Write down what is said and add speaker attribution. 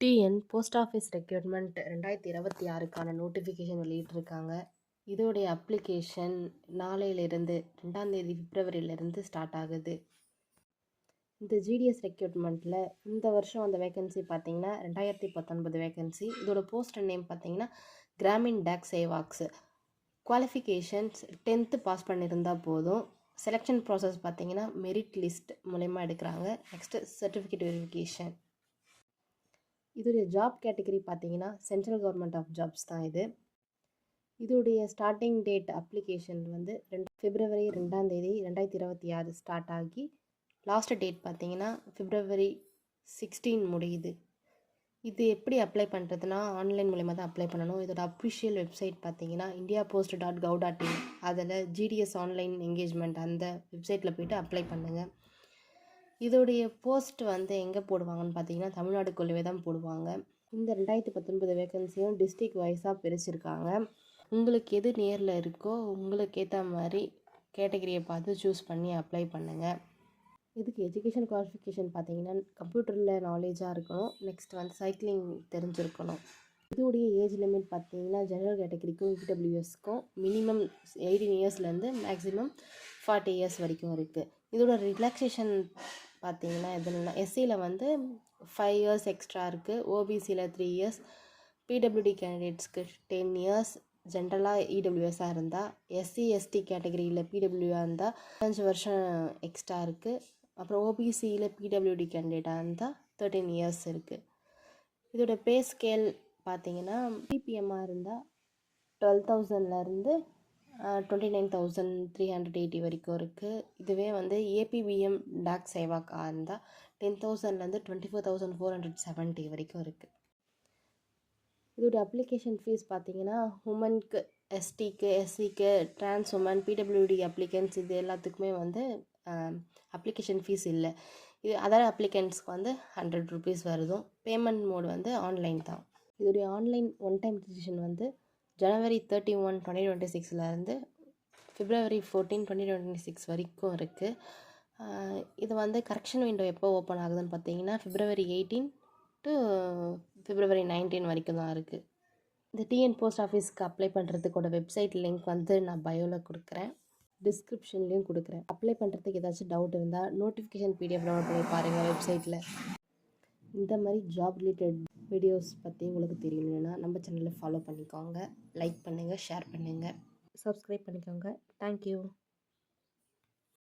Speaker 1: TN post office recruitment 2026க்கான notification வெளியிட்டிருக்காங்க. இதோடைய அப்ளிகேஷன் நாளையிலிருந்து 2ஆம் தேதி பிப்ரவரியிலிருந்து ஸ்டார்ட் ஆகுது. இந்த ஜிடிஎஸ் ரெக்ரூட்மெண்ட்டில் இந்த வருஷம் அந்த வேகன்சி பார்த்தீங்கன்னா 2019 வேகன்சி. இதோட போஸ்ட் நேம் பார்த்தீங்கன்னா Gramin Dak Sevaks. Qualifications 10th pass பண்ணியிருந்தால் போதும். செலெக்ஷன் ப்ராசஸ் பார்த்தீங்கன்னா மெரிட் லிஸ்ட் மூலயமா எடுக்கிறாங்க. Next certificate verification. இதோடைய ஜாப் கேட்டகரி பார்த்தீங்கன்னா சென்ட்ரல் கவர்மெண்ட் ஆஃப் ஜாப்ஸ் தான் இது. இதோடைய ஸ்டார்டிங் டேட் அப்ளிகேஷன் வந்து பிப்ரவரி 2ஆம் தேதி 2026 ஸ்டார்ட் ஆகி லாஸ்ட் டேட் பார்த்தீங்கன்னா பிப்ரவரி 16 முடியுது. இது எப்படி அப்ளை பண்ணுறதுனா ஆன்லைன் மூலயமா தான் அப்ளை பண்ணணும். இதோட அஃபிஷியல் வெப்சைட் பார்த்தீங்கன்னா indiapost.gov.in. அதில் ஜிடிஎஸ் ஆன்லைன் என்கேஜ்மெண்ட் அந்த வெப்சைட்டில் போய்ட்டு அப்ளை பண்ணுங்கள். இதோடைய போஸ்ட் வந்து எங்கே போடுவாங்கன்னு பார்த்தீங்கன்னா தமிழ்நாடுக்குள்ளவே தான் போடுவாங்க. இந்த 2019 வேகன்சியும் டிஸ்ட்ரிக்ட் வைஸாக பிரிச்சிருக்காங்க. உங்களுக்கு எது நேரில் இருக்கோ உங்களுக்கு ஏற்ற மாதிரி கேட்டகரியை பார்த்து சூஸ் பண்ணி அப்ளை பண்ணுங்கள். இதுக்கு எஜுகேஷன் குவாலிஃபிகேஷன் பார்த்தீங்கன்னா கம்ப்யூட்டரில் நாலேஜாக இருக்கணும். நெக்ஸ்ட் வந்து சைக்கிளிங் தெரிஞ்சிருக்கணும். இதோடைய ஏஜ் லிமிட் பார்த்தீங்கன்னா ஜெனரல் கேட்டகரிக்கும் இடபிள்யூஎஸ்க்கும் மினிமம் 18 இயர்ஸ்லேருந்து மேக்ஸிமம் 40 இயர்ஸ் வரைக்கும் இருக்குது. இதோட ரிலாக்ஸேஷன் பார்த்தீங்கன்னா எதுனா எஸ்சியில் வந்து 5 இயர்ஸ் எக்ஸ்ட்ரா இருக்குது. ஓபிசியில் 3 இயர்ஸ், பிடபிள்யூடி கேண்டிடேட்ஸ்க்கு 10 இயர்ஸ், ஜென்ரலாக இடபிள்யூஎஸ்ஸாக இருந்தால், எஸ்சி எஸ்டி கேட்டகரியில் பிடபிள்யூஆர் இருந்தால் 5 வருஷம் எக்ஸ்ட்ரா இருக்குது. அப்புறம் ஓபிசியில் பிடபிள்யூடி கேண்டிடேட்டாக இருந்தால் 13 இயர்ஸ் இருக்குது. இதோட பே ஸ்கேல் பார்த்தீங்கன்னா பிபிஎம்மாக இருந்தால் 12,000லேருந்து 29,380 வரைக்கும் இருக்குது. இதுவே வந்து ஏபிபிஎம் டாக் சேவாக்காக இருந்தால் 10,000லேருந்து 24,470 வரைக்கும் இருக்குது. இதோட அப்ளிகேஷன் ஃபீஸ் பார்த்தீங்கன்னா உமனுக்கு, எஸ்டிக்கு, எஸ்சிக்கு, டிரான்ஸ் உமன், பிடபிள்யூடி அப்ளிகன்ஸ் இது எல்லாத்துக்குமே வந்து அப்ளிகேஷன் ஃபீஸ் இல்லை. இது அதர் அப்ளிகன்ஸ்க்கு வந்து 100 rupees வருதும். பேமெண்ட் மோடு வந்து ஆன்லைன் தான். இதோடைய ஆன்லைன் ஒன் டைம் ரிஜிஸ்ட்ரேஷன் வந்து ஜனவரி 31, 2026லேருந்து பிப்ரவரி 14, 2026 வரைக்கும் இருக்குது. இது வந்து கரெக்ஷன் விண்டோ எப்போ ஓப்பன் ஆகுதுன்னு பார்த்தீங்கன்னா பிப்ரவரி 18 to பிப்ரவரி 19 வரைக்கும் தான் இருக்குது. இந்த டிஎன் போஸ்ட் ஆஃபீஸ்க்கு அப்ளை பண்ணுறதுக்கோட வெப்சைட் லிங்க் வந்து நான் பயோவில் கொடுக்குறேன், டிஸ்கிரிப்ஷன்லேயும் கொடுக்குறேன். அப்ளை பண்ணுறதுக்கு ஏதாச்சும் டவுட் இருந்தால் நோட்டிஃபிகேஷன் பிடிஎஃப் டவுன்லோட் பண்ணி பாருங்கள் வெப்சைட்டில். இந்த மாதிரி ஜாப் ரிலேட்டட் வீடியோஸ் பற்றி உங்களுக்கு தெரியணுன்னா நம்ம சேனலை ஃபாலோ பண்ணிக்கோங்க, லைக் பண்ணுங்கள், ஷேர் பண்ணுங்கள், சப்ஸ்கிரைப் பண்ணிக்கோங்க. தேங்க்யூ.